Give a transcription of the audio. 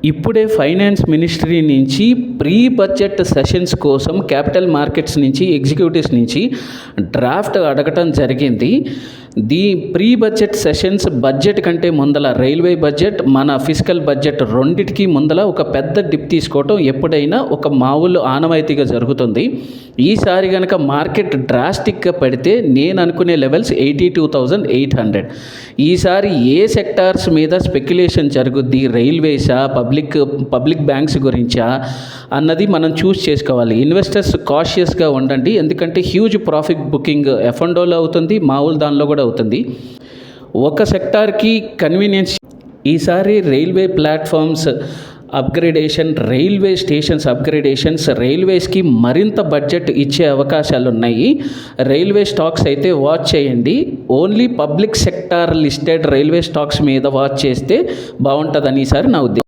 ఇప్పుడే finance ministry నుంచి pre budget sessions కోసం క్యాపిటల్ మార్కెట్స్ నుంచి ఎగ్జిక్యూటివ్స్ నుంచి డ్రాఫ్ట్ అడగటం జరిగింది. ప్రీ బడ్జెట్ సెషన్స్ బడ్జెట్ కంటే ముందల రైల్వే బడ్జెట్, మన ఫిజికల్ బడ్జెట్ రెండిటికి ముందల ఒక పెద్ద డిప్ తీసుకోవటం ఎప్పుడైనా ఒక మామూలు ఆనవాయితీగా జరుగుతుంది. ఈసారి కనుక మార్కెట్ డ్రాస్టిక్గా పడితే నేను అనుకునే లెవెల్స్ 82,800. ఈసారి ఏ సెక్టార్స్ మీద స్పెక్యులేషన్ జరుగుద్ది, రైల్వేసా, పబ్లిక్ బ్యాంక్స్ గురించా అన్నది మనం చూస్ చేసుకోవాలి. ఇన్వెస్టర్స్ కాషియస్గా ఉండండి, ఎందుకంటే హ్యూజ్ ప్రాఫిట్ బుకింగ్ ఎఫ్ఎండోలో అవుతుంది, మామూలు దానిలో కూడా అవుతుంది. ఒక సెక్టార్కి కన్వీనియన్స్. ఈసారి railway platforms upgradation, railway stations upgradations, రైల్వేస్కి మరింత బడ్జెట్ ఇచ్చే అవకాశాలు ఉన్నాయి. రైల్వే స్టాక్స్ అయితే వాచ్ చేయండి. Only public sector listed railway stocks మీద వాచ్ చేస్తే బాగుంటుందని ఈసారి నా ఉద్దేశం.